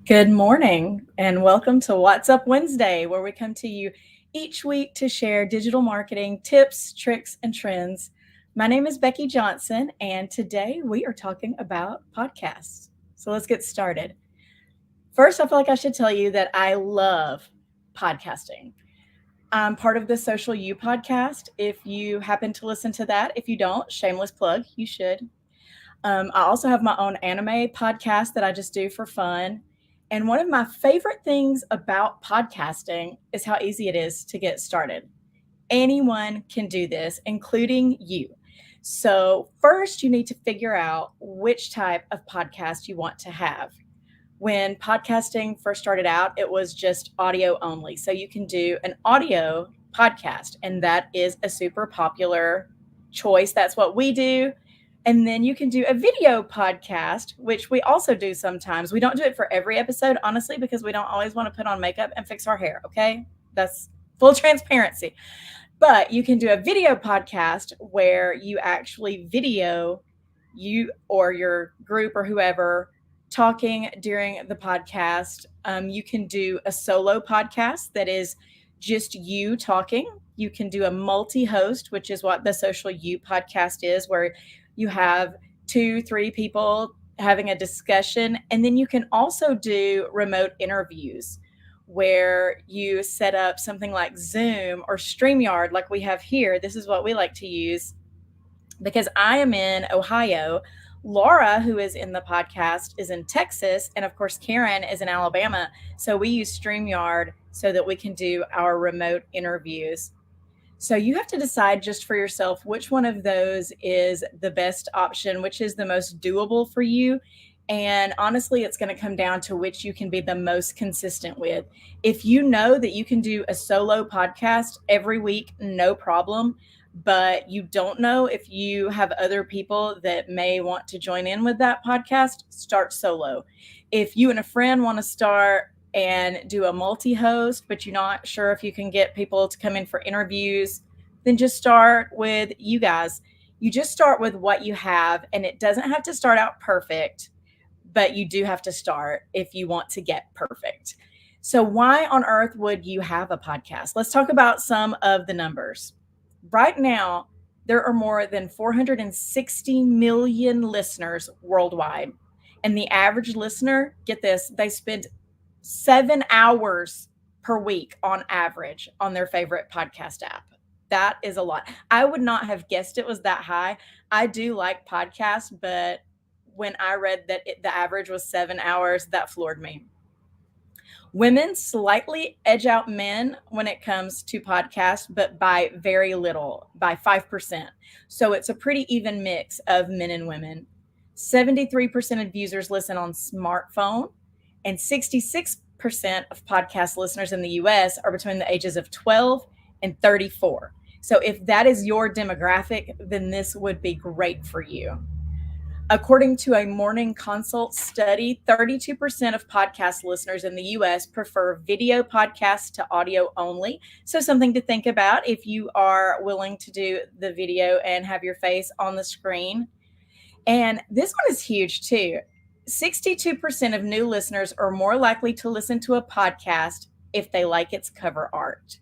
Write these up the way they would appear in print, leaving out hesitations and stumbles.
Good morning and welcome to What's Up Wednesday, where we come to you each week to share digital marketing tips, tricks, and trends. My name is Becky Johnson, and today we are talking about podcasts. So let's get started. First, I feel like I should tell you that I love podcasting. I'm part of the Social You podcast. If you happen to listen to that, if you don't, shameless plug, you should. I also have my own anime podcast that I just do for fun. And one of my favorite things about podcasting is how easy it is to get started. Anyone can do this, including you. So, first, you need to figure out which type of podcast you want to have. When podcasting first started out, it was just audio only. So, you can do an audio podcast, and that is a super popular choice. That's what we do. And then you can do a video podcast, which we also do sometimes. We don't do it for every episode, honestly, because we don't always want to put on makeup and fix our hair. Okay. That's full transparency. But you can do a video podcast where you actually video you or your group or whoever talking during the podcast. You can do a solo podcast that is just you talking. You can do a multi host, which is what the Social You podcast is, where you have 2, 3 people having a discussion. And then you can also do remote interviews where you set up something like Zoom or StreamYard, like we have here. This is what we like to use because I am in Ohio. Laura, who is in the podcast, is in Texas. And of course, Karen is in Alabama. So we use StreamYard so that we can do our remote interviews. So you have to decide just for yourself which one of those is the best option, which is the most doable for you. And honestly, it's going to come down to which you can be the most consistent with. If you know that you can do a solo podcast every week, no problem. But you don't know if you have other people that may want to join in with that podcast, start solo. If you and a friend want to start and do a multi-host, but you're not sure if you can get people to come in for interviews, then just start with you guys. You just start with what you have, and it doesn't have to start out perfect, but you do have to start if you want to get perfect. So why on earth would you have a podcast? Let's talk about some of the numbers. Right now, there are more than 460 million listeners worldwide. And the average listener, get this, they spend 7 hours per week on average on their favorite podcast app. That is a lot. I would not have guessed it was that high. I do like podcasts, but when I read that the average was 7 hours, that floored me. Women slightly edge out men when it comes to podcasts, but by very little, by 5%. So it's a pretty even mix of men and women. 73% of users listen on smartphone, and 66% of podcast listeners in the US are between the ages of 12 and 34. So if that is your demographic, then this would be great for you. According to a Morning Consult study, 32% of podcast listeners in the US prefer video podcasts to audio only. So, something to think about if you are willing to do the video and have your face on the screen. And this one is huge too. 62% of new listeners are more likely to listen to a podcast if they like its cover art.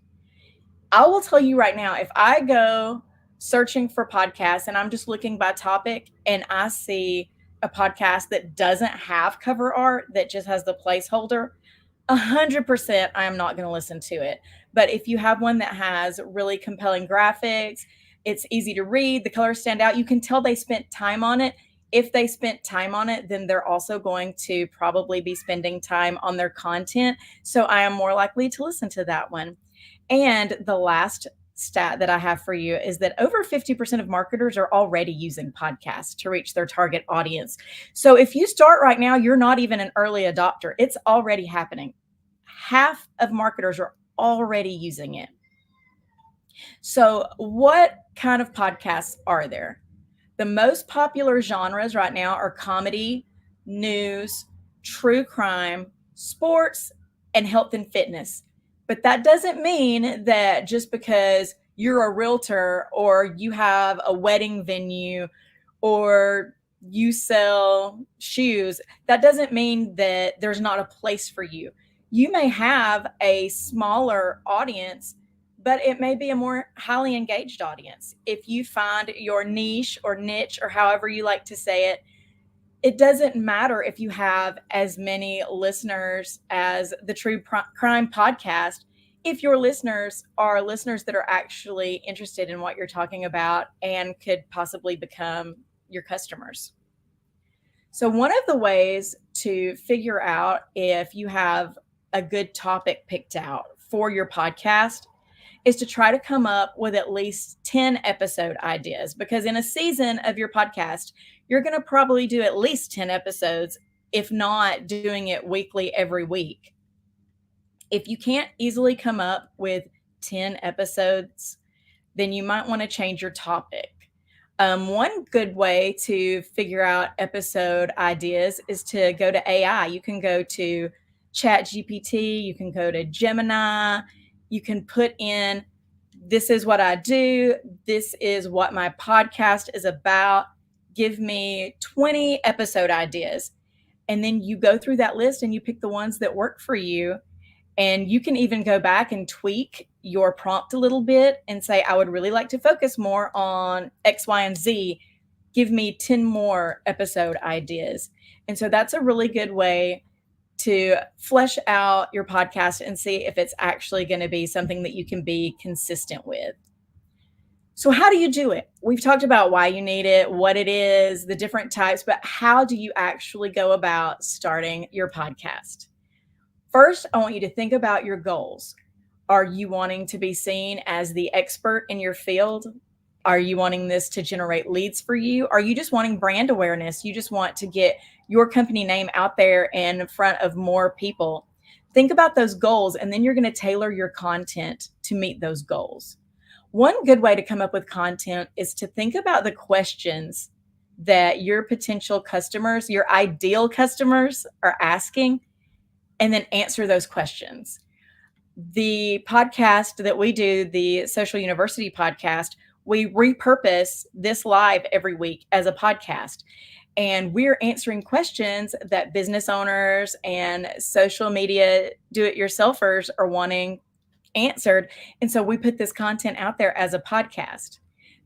I will tell you right now, if I go searching for podcasts and I'm just looking by topic and I see a podcast that doesn't have cover art, that just has the placeholder, 100% I am not going to listen to it. But if you have one that has really compelling graphics, it's easy to read, the colors stand out, you can tell they spent time on it. If they spent time on it, then they're also going to probably be spending time on their content. So I am more likely to listen to that one. And the last stat that I have for you is that over 50% of marketers are already using podcasts to reach their target audience. So if you start right now, you're not even an early adopter. It's already happening. Half of marketers are already using it. So what kind of podcasts are there? The most popular genres right now are comedy, news, true crime, sports, and health and fitness. But that doesn't mean that just because you're a realtor or you have a wedding venue or you sell shoes, that doesn't mean that there's not a place for you. You may have a smaller audience, but it may be a more highly engaged audience. If you find your niche or niche, or however you like to say it, it doesn't matter if you have as many listeners as the True Crime podcast. If your listeners are listeners that are actually interested in what you're talking about and could possibly become your customers. So, one of the ways to figure out if you have a good topic picked out for your podcast is to try to come up with at least 10 episode ideas, because in a season of your podcast, you're going to probably do at least 10 episodes, if not doing it weekly every week. If you can't easily come up with 10 episodes, then you might want to change your topic. One good way to figure out episode ideas is to go to AI. You can go to ChatGPT, you can go to Gemini, you can put in, this is what I do, this is what my podcast is about, give me 20 episode ideas. And then you go through that list and you pick the ones that work for you. And you can even go back and tweak your prompt a little bit and say, I would really like to focus more on X, Y, and Z. Give me 10 more episode ideas. And so that's a really good way to flesh out your podcast and see if it's actually going to be something that you can be consistent with. So how do you do it? We've talked about why you need it, what it is, the different types, but how do you actually go about starting your podcast? First, I want you to think about your goals. Are you wanting to be seen as the expert in your field? Are you wanting this to generate leads for you? Are you just wanting brand awareness? You just want to get your company name out there in front of more people? Think about those goals, and then you're going to tailor your content to meet those goals. One good way to come up with content is to think about the questions that your potential customers, your ideal customers, are asking, and then answer those questions. The podcast that we do, the Social University podcast, we repurpose this live every week as a podcast. And we're answering questions that business owners and social media do-it-yourselfers are wanting answered. And so we put this content out there as a podcast.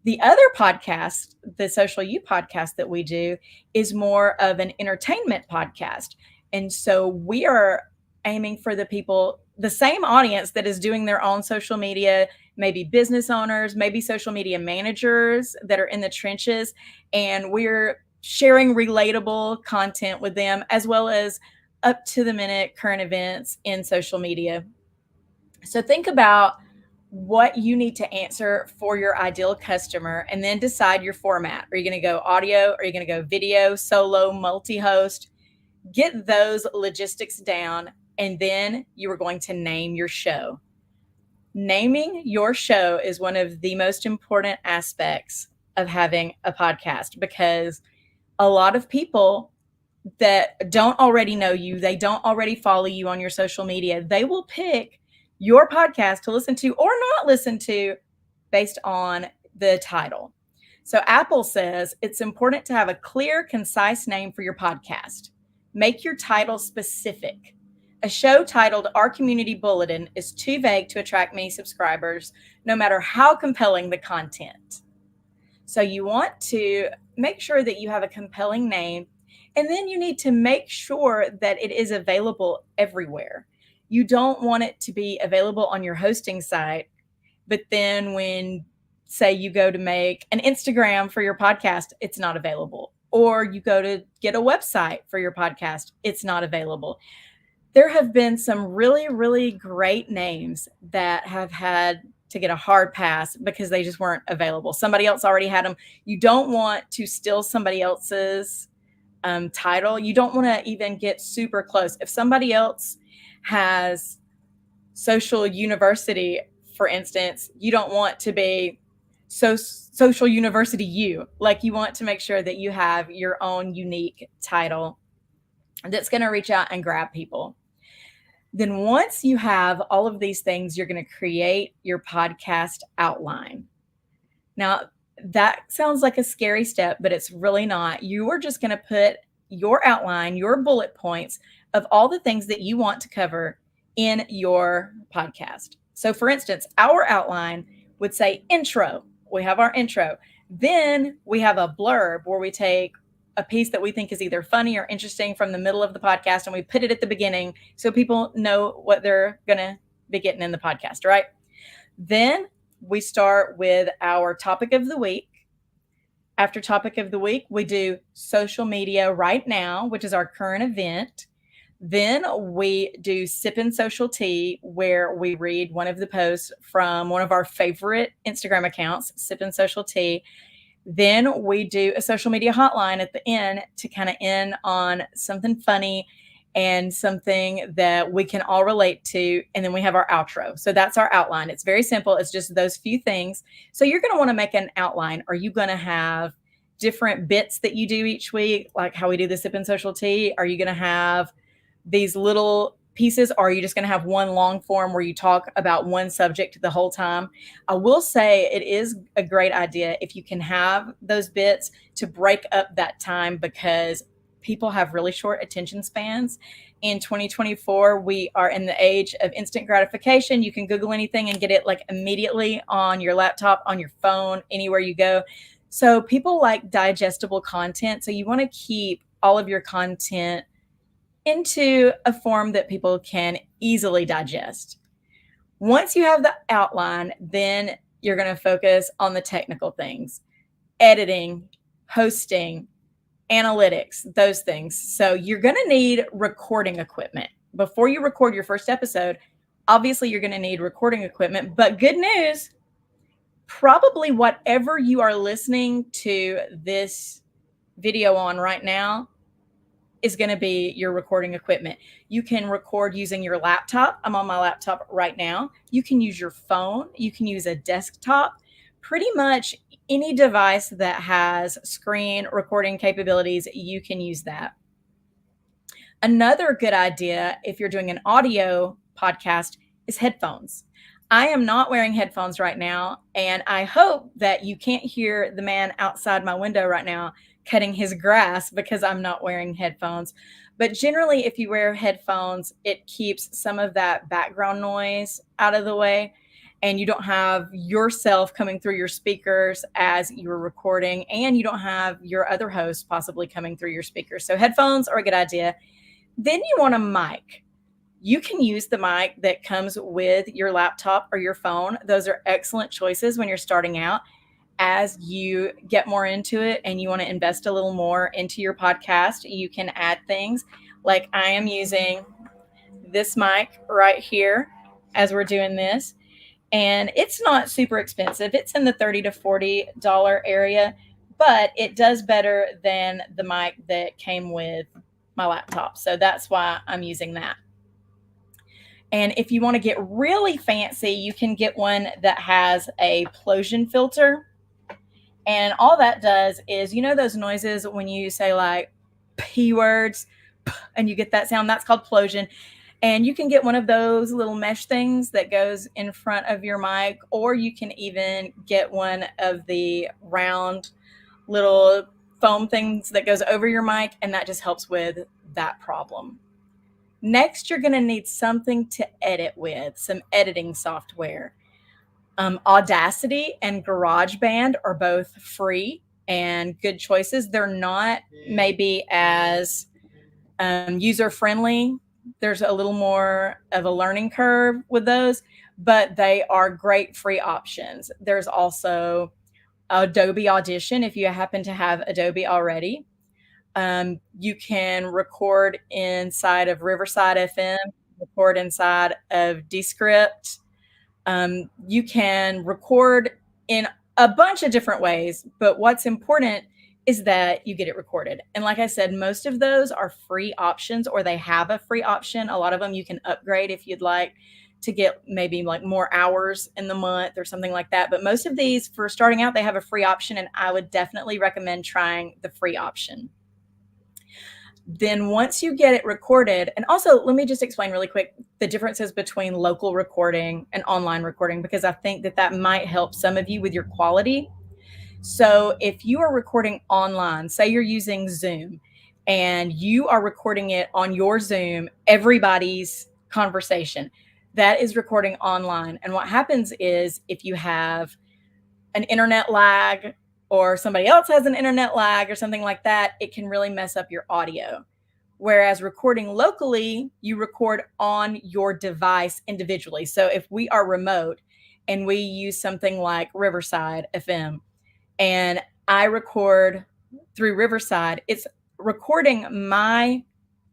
The other podcast, the Social U podcast that we do, is more of an entertainment podcast. And so we are aiming for the people, the same audience that is doing their own social media, maybe business owners, maybe social media managers that are in the trenches. And we're sharing relatable content with them, as well as up to the minute current events in social media. So think about what you need to answer for your ideal customer, and then decide your format. Are you going to go audio? Are you going to go video, solo, multi-host? Get those logistics down, and then you are going to name your show. Naming your show is one of the most important aspects of having a podcast, because a lot of people that don't already know you, they don't already follow you on your social media, they will pick your podcast to listen to or not listen to based on the title. So Apple says it's important to have a clear, concise name for your podcast. Make your title specific. A show titled Our Community Bulletin is too vague to attract many subscribers, no matter how compelling the content. So you want to make sure that you have a compelling name, and then you need to make sure that it is available everywhere. You don't want it to be available on your hosting site, but then when, say, you go to make an Instagram for your podcast, it's not available. Or you go to get a website for your podcast, it's not available. There have been some really, really great names that have had to get a hard pass because they just weren't available. Somebody else already had them. You don't want to steal somebody else's title. You don't want to even get super close. If somebody else has Social University, for instance, you don't want to be Social University U. Like, you want to make sure that you have your own unique title that's going to reach out and grab people. Then once you have all of these things, you're going to create your podcast outline. Now, That sounds like a scary step, but it's really not. You are just going to put your outline, your bullet points of all the things that you want to cover in your podcast. So, for instance, our outline would say intro. We have our intro. Then we have a blurb where we take a piece that we think is either funny or interesting from the middle of the podcast and we put it at the beginning so people know what they're going to be getting in the podcast, right? Then we start with our topic of the week. After topic of the week, we do social media right now, which is our current event. Then we do Sippin' Social Tea, where we read one of the posts from one of our favorite Instagram accounts, Sippin' Social Tea. Then we do a social media hotline at the end to kind of end on something funny and something that we can all relate to. And then we have our outro. So that's our outline. It's very simple. It's just those few things. So you're going to want to make an outline. Are you going to have different bits that you do each week, like how we do the Sip and Social Tea? Are you going to have these little pieces, or are you just going to have one long form where you talk about one subject the whole time? I will say it is a great idea if you can have those bits to break up that time, because people have really short attention spans. In 2024, we are in the age of instant gratification. You can Google anything and get it like immediately on your laptop, on your phone, anywhere you go. So people like digestible content. So you want to keep all of your content into a form that people can easily digest. Once you have the outline, then you're going to focus on the technical things: editing, hosting, analytics, those things. So you're going to need recording equipment. Before you record your first episode, obviously you're going to need recording equipment, but good news, probably whatever you are listening to this video on right now is going to be your recording equipment. You can record using your laptop. I'm on my laptop right now. You can use your phone. You can use a desktop. Pretty much any device that has screen recording capabilities, you can use that. Another good idea, if you're doing an audio podcast, is headphones. I am not wearing headphones right now, and I hope that you can't hear the man outside my window right now cutting his grass because I'm not wearing headphones. But generally, if you wear headphones, it keeps some of that background noise out of the way, and you don't have yourself coming through your speakers as you're recording, and you don't have your other host possibly coming through your speakers. So headphones are a good idea. Then you want a mic. You can use the mic that comes with your laptop or your phone. Those are excellent choices when you're starting out. As you get more into it and you want to invest a little more into your podcast, you can add things like I am using this mic right here as we're doing this. And it's not super expensive. It's in the $30 to $40 area, but it does better than the mic that came with my laptop. So that's why I'm using that. And if you want to get really fancy, you can get one that has a plosion filter. And all that does is, you know, those noises when you say like P words and you get that sound, that's called plosion. And you can get one of those little mesh things that goes in front of your mic, or you can even get one of the round little foam things that goes over your mic, and that just helps with that problem. Next, you're going to need something to edit with, some editing software. Audacity and GarageBand are both free and good choices. They're not maybe as user-friendly. There's a little more of a learning curve with those, but they are great free options. There's also Adobe Audition if you happen to have Adobe already. You can record inside of Riverside FM, record inside of Descript. You can record in a bunch of different ways, but what's important is that you get it recorded. And like I said, most of those are free options, or they have a free option. A lot of them you can upgrade if you'd like to get maybe like more hours in the month or something like that. But most of these, for starting out, they have a free option, and I would definitely recommend trying the free option. Then once you get it recorded, and also let me just explain really quick the differences between local recording and online recording, because I think that that might help some of you with your quality. So if you are recording online, say you're using Zoom and you are recording it on your Zoom, everybody's conversation, that is recording online. And what happens is if you have an internet lag or somebody else has an internet lag or something like that, it can really mess up your audio. Whereas recording locally, you record on your device individually. So if we are remote and we use something like Riverside FM and I record through Riverside, it's recording my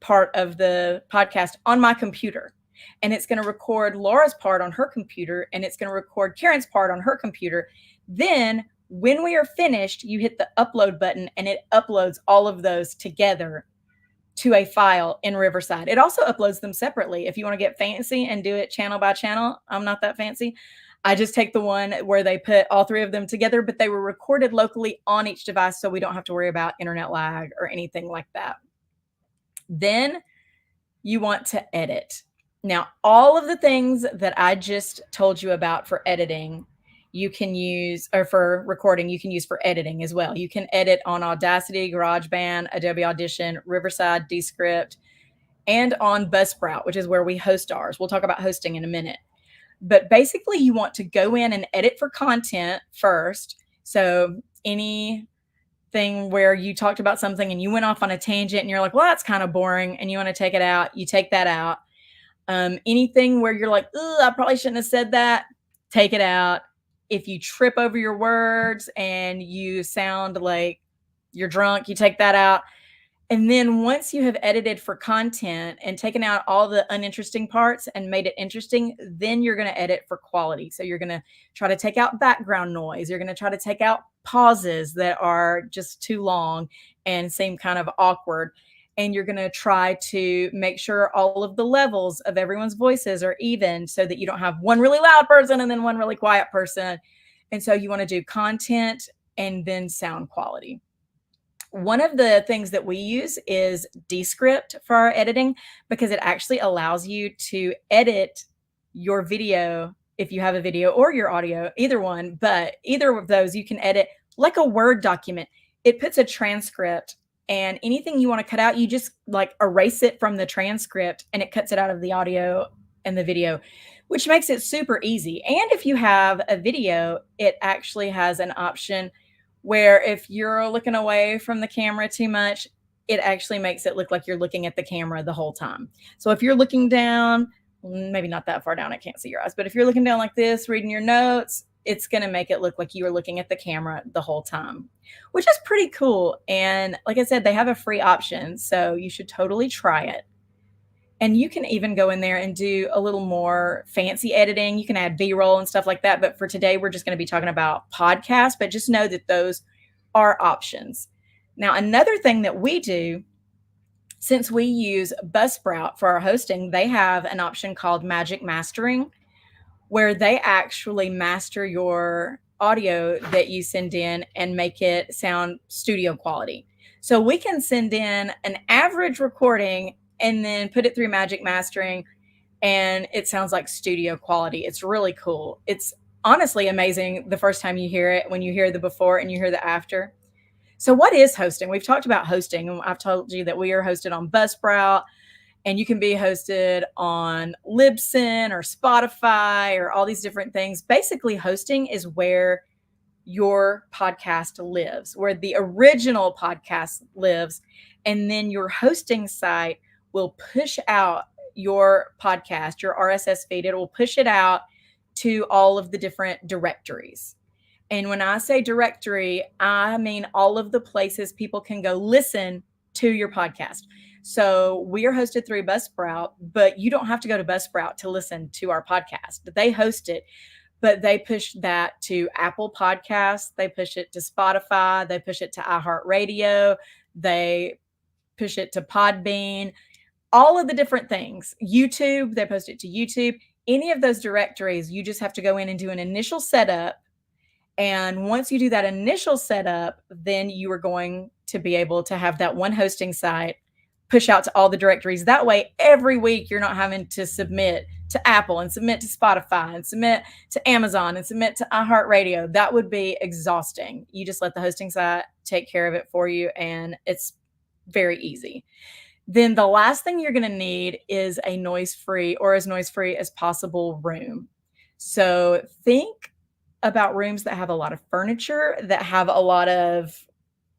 part of the podcast on my computer. And it's going to record Laura's part on her computer, and it's going to record Karen's part on her computer. Then, when we are finished, you hit the upload button and it uploads all of those together to a file in Riverside. It also uploads them separately. If you want to get fancy and do it channel by channel, I'm not that fancy. I just take the one where they put all three of them together, but they were recorded locally on each device, so we don't have to worry about internet lag or anything like that. Then you want to edit. Now, all of the things that I just told you about for editing, you can use, or for recording, you can use for editing as well. You can edit on Audacity, GarageBand, Adobe Audition, Riverside, Descript, and on Buzzsprout, which is where we host ours. We'll talk about hosting in a minute. But basically, you want to go in and edit for content first. So anything where you talked about something and you went off on a tangent and you're like, well, that's kind of boring, and you want to take it out, you take that out. Anything where you're like, oh, I probably shouldn't have said that, take it out. If you trip over your words and you sound like you're drunk, you take that out. And then once you have edited for content and taken out all the uninteresting parts and made it interesting, then you're going to edit for quality. So you're going to try to take out background noise. You're going to try to take out pauses that are just too long and seem kind of awkward. And you're going to try to make sure all of the levels of everyone's voices are even so that you don't have one really loud person and then one really quiet person. And so you want to do content and then sound quality. One of the things that we use is Descript for our editing because it actually allows you to edit your video if you have a video or your audio, either one, but either of those you can edit like a Word document. It puts a transcript, and anything you want to cut out, you just like erase it from the transcript and it cuts it out of the audio and the video, which makes it super easy. And if you have a video, it actually has an option where if you're looking away from the camera too much, it actually makes it look like you're looking at the camera the whole time. So if you're looking down, maybe not that far down, I can't see your eyes, but if you're looking down like this, reading your notes, it's going to make it look like you are looking at the camera the whole time, which is pretty cool. And like I said, they have a free option, so you should totally try it. And you can even go in there and do a little more fancy editing. You can add B-roll and stuff like that. But for today, we're just going to be talking about podcasts, but just know that those are options. Now, another thing that we do, since we use Buzzsprout for our hosting, they have an option called Magic Mastering, where they actually master your audio that you send in and make it sound studio quality. So we can send in an average recording and then put it through Magic Mastering, and it sounds like studio quality. It's really cool. It's honestly amazing the first time you hear it, when you hear the before and you hear the after. So what is hosting? We've talked about hosting, and I've told you that we are hosted on Buzzsprout, and you can be hosted on Libsyn or Spotify or all these different things. Basically, hosting is where your podcast lives, where the original podcast lives, and then your hosting site will push out your podcast, your RSS feed. It will push it out to all of the different directories. And when I say directory, I mean all of the places people can go listen to your podcast. So we are hosted through Buzzsprout, but you don't have to go to Buzzsprout to listen to our podcast. They host it, but they push that to Apple Podcasts. They push it to Spotify. They push it to iHeartRadio. They push it to Podbean. All of the different things. YouTube, they post it to YouTube. Any of those directories, you just have to go in and do an initial setup. And once you do that initial setup, then you are going to be able to have that one hosting site push out to all the directories. That way, every week, you're not having to submit to Apple and submit to Spotify and submit to Amazon and submit to iHeartRadio. That would be exhausting. You just let the hosting site take care of it for you, and it's very easy. Then the last thing you're going to need is a noise-free or as noise-free as possible room. So think about rooms that have a lot of furniture, that have a lot of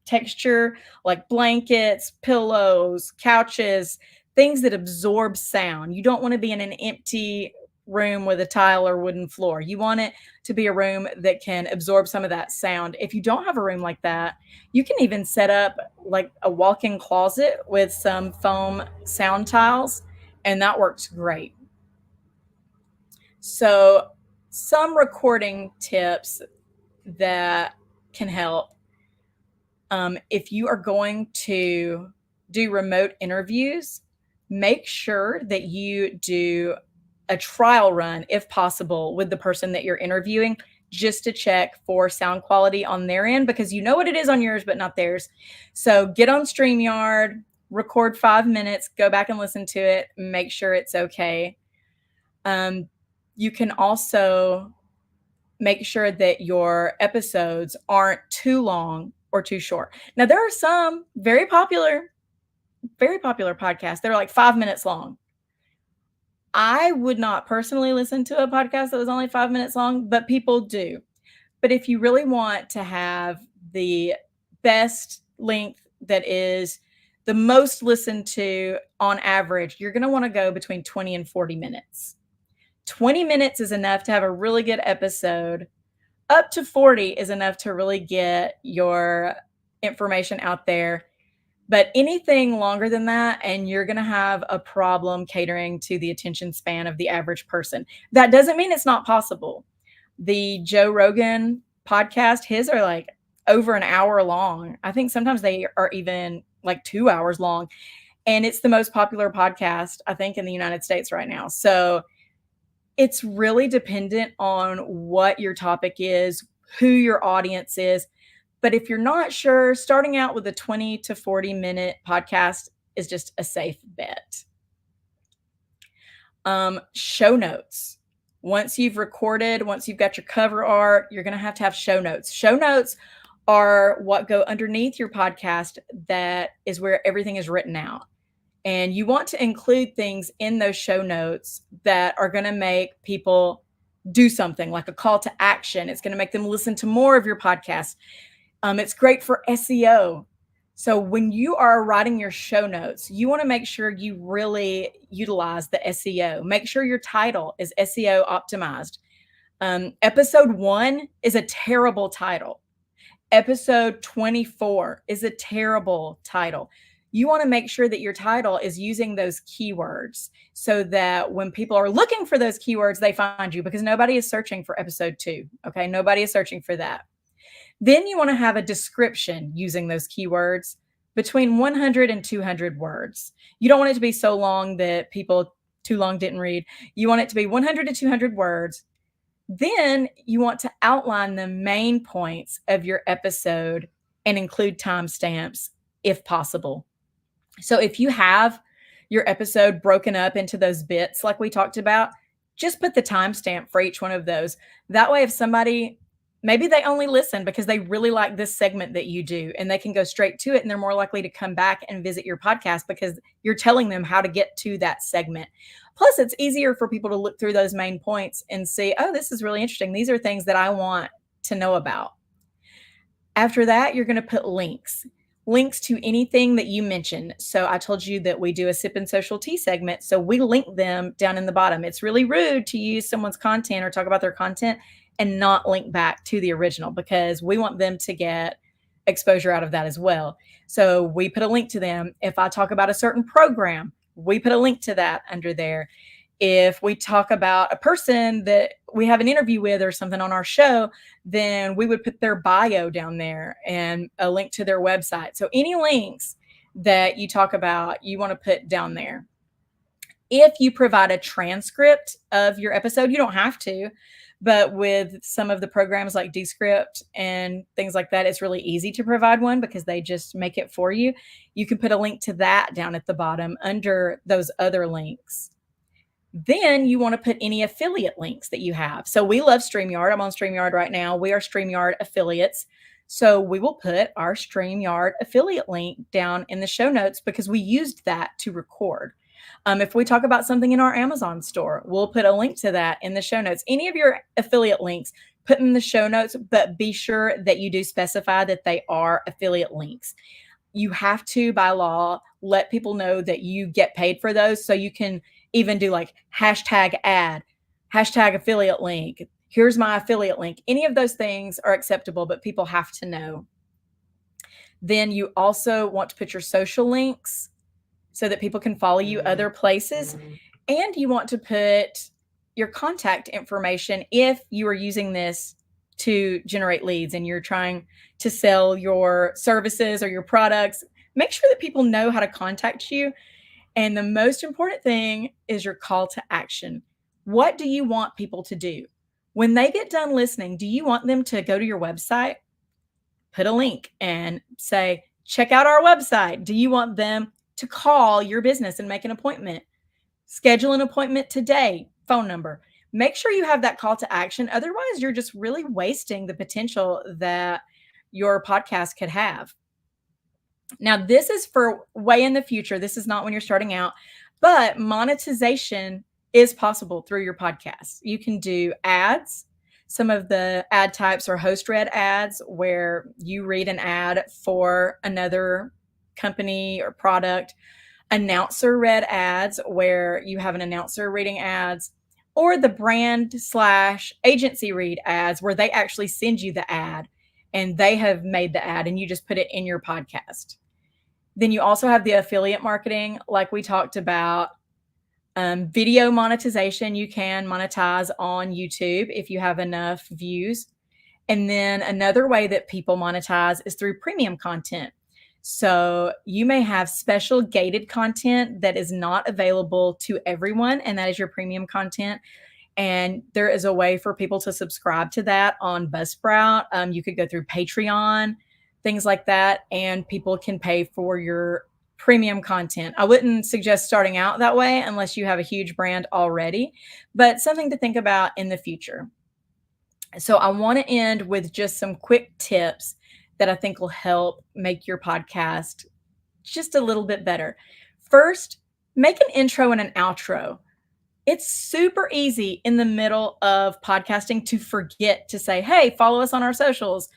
texture, like blankets, pillows, couches, things that absorb sound. You don't want to be in an empty room with a tile or wooden floor. You want it to be a room that can absorb some of that sound. If you don't have a room like that, you can even set up like a walk-in closet with some foam sound tiles, and that works great. So, some recording tips that can help. If you are going to do remote interviews, make sure that you do a trial run, if possible, with the person that you're interviewing, just to check for sound quality on their end, because you know what it is on yours, but not theirs. So get on StreamYard, record 5 minutes, go back and listen to it, make sure it's okay. You can also make sure that your episodes aren't too long or too short. Now, there are some very popular podcasts that are like 5 minutes long. I would not personally listen to a podcast that was only 5 minutes long, but people do. But if you really want to have the best length that is the most listened to on average, you're going to want to go between 20 and 40 minutes. 20 minutes is enough to have a really good episode. Up to 40 is enough to really get your information out there. But anything longer than that, and you're going to have a problem catering to the attention span of the average person. That doesn't mean it's not possible. The Joe Rogan podcast, his are like over an hour long. I think sometimes they are even like 2 hours long. And it's the most popular podcast, I think, in the United States right now. So it's really dependent on what your topic is, who your audience is. But if you're not sure, starting out with a 20 to 40-minute podcast is just a safe bet. Show notes. Once you've recorded, once you've got your cover art, you're going to have show notes. Show notes are what go underneath your podcast. That is where everything is written out. And you want to include things in those show notes that are going to make people do something, like a call to action. It's going to make them listen to more of your podcast. It's great for SEO. So when you are writing your show notes, you want to make sure you really utilize the SEO. Make sure your title is SEO optimized. Episode 1 is a terrible title. Episode 24 is a terrible title. You want to make sure that your title is using those keywords so that when people are looking for those keywords, they find you, because nobody is searching for episode 2. Okay. Nobody is searching for that. Then you want to have a description using those keywords between 100 and 200 words. You don't want it to be so long that people too long didn't read. You want it to be 100 to 200 words. Then you want to outline the main points of your episode and include timestamps if possible. So if you have your episode broken up into those bits like we talked about, just put the timestamp for each one of those. That way, if somebody, maybe they only listen because they really like this segment that you do, and they can go straight to it, and they're more likely to come back and visit your podcast because you're telling them how to get to that segment. Plus, it's easier for people to look through those main points and see, oh, this is really interesting. These are things that I want to know about. After that, you're going to put links to anything that you mentioned. So I told you that we do a sip and social tea segment. So we link them down in the bottom. It's really rude to use someone's content or talk about their content and not link back to the original, because we want them to get exposure out of that as well. So we put a link to them. If I talk about a certain program, we put a link to that under there. If we talk about a person that we have an interview with or something on our show, then we would put their bio down there and a link to their website. So any links that you talk about, you want to put down there. If you provide a transcript of your episode, you don't have to, but with some of the programs like Descript and things like that, it's really easy to provide one because they just make it for you. You can put a link to that down at the bottom under those other links. Then you want to put any affiliate links that you have. So we love StreamYard. I'm on StreamYard right now. We are StreamYard affiliates. So we will put our StreamYard affiliate link down in the show notes because we used that to record. If we talk about something in our Amazon store, we'll put a link to that in the show notes. Any of your affiliate links, put in the show notes, but be sure that you do specify that they are affiliate links. You have to, by law, let people know that you get paid for those. So you can even do like hashtag ad, hashtag affiliate link. Here's my affiliate link. Any of those things are acceptable, but people have to know. Then you also want to put your social links so that people can follow you other places. And you want to put your contact information if you are using this to generate leads and you're trying to sell your services or your products. Make sure that people know how to contact you. And the most important thing is your call to action. What do you want people to do? When they get done listening, do you want them to go to your website, put a link and say, check out our website? Do you want them to call your business and make an appointment? Schedule an appointment today, phone number. Make sure you have that call to action. Otherwise, you're just really wasting the potential that your podcast could have. Now, this is for way in the future. This is not when you're starting out, but monetization is possible through your podcast. You can do ads. Some of the ad types are host read ads, where you read an ad for another company or product. Announcer read ads, where you have an announcer reading ads, or the brand/agency read ads, where they actually send you the ad and they have made the ad and you just put it in your podcast. Then you also have the affiliate marketing, like we talked about. Video monetization, you can monetize on YouTube if you have enough views. And then another way that people monetize is through premium content. So you may have special gated content that is not available to everyone, and that is your premium content. And there is a way for people to subscribe to that on Buzzsprout. You could go through Patreon, things like that, and people can pay for your premium content. I wouldn't suggest starting out that way unless you have a huge brand already, but something to think about in the future. So I want to end with just some quick tips that I think will help make your podcast just a little bit better. First, make an intro and an outro. It's super easy in the middle of podcasting to forget to say, hey, follow us on our socials,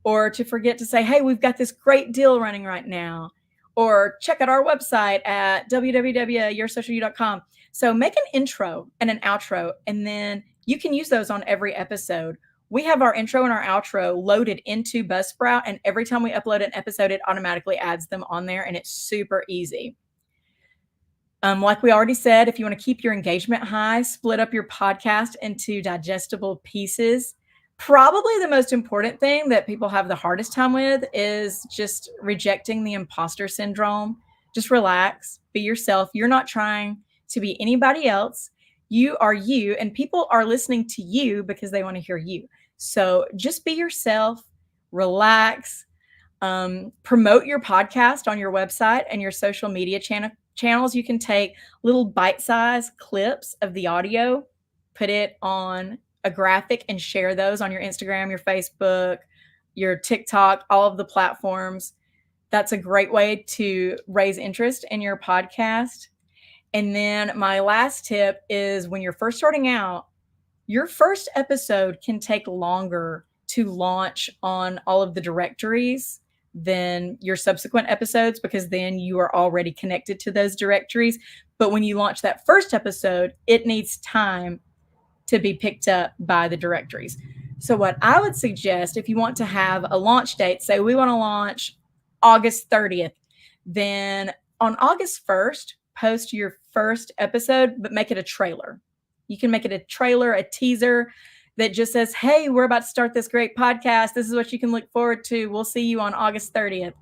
or to forget to say, hey, we've got this great deal running right now, or check out our website at www.yoursocialyou.com. So make an intro and an outro, and then you can use those on every episode. We have our intro and our outro loaded into Buzzsprout, and every time we upload an episode, it automatically adds them on there, and it's super easy. Like we already said, if you want to keep your engagement high, split up your podcast into digestible pieces. Probably the most important thing that people have the hardest time with is just rejecting the imposter syndrome. Just relax, be yourself. You're not trying to be anybody else. You are you, and people are listening to you because they want to hear you. So just be yourself, relax, promote your podcast on your website and your social media channels. You can take little bite-sized clips of the audio, put it on a graphic, and share those on your Instagram, your Facebook, your TikTok, all of the platforms. That's a great way to raise interest in your podcast. And then my last tip is, when you're first starting out, your first episode can take longer to launch on all of the directories than your subsequent episodes, because then you are already connected to those directories. But when you launch that first episode, it needs time to be picked up by the directories. So what I would suggest, if you want to have a launch date, say we want to launch August 30th, then on August 1st, post your first episode, but make it a trailer. You can make it a trailer, a teaser that just says, hey, we're about to start this great podcast. This is what you can look forward to. We'll see you on August 30th.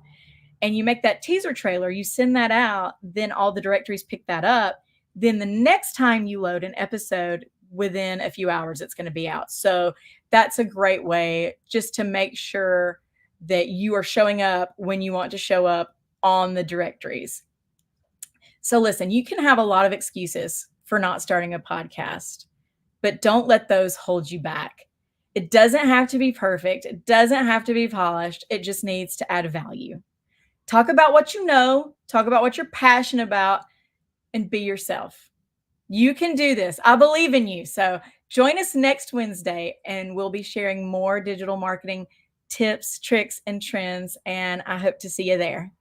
And you make that teaser trailer, you send that out, then all the directories pick that up. Then the next time you load an episode, within a few hours, it's going to be out. So that's a great way just to make sure that you are showing up when you want to show up on the directories. So listen, you can have a lot of excuses for not starting a podcast, but don't let those hold you back. It doesn't have to be perfect. It doesn't have to be polished. It just needs to add value. Talk about what you know, talk about what you're passionate about, and be yourself. You can do this. I believe in you. So join us next Wednesday, and we'll be sharing more digital marketing tips, tricks, and trends. And I hope to see you there.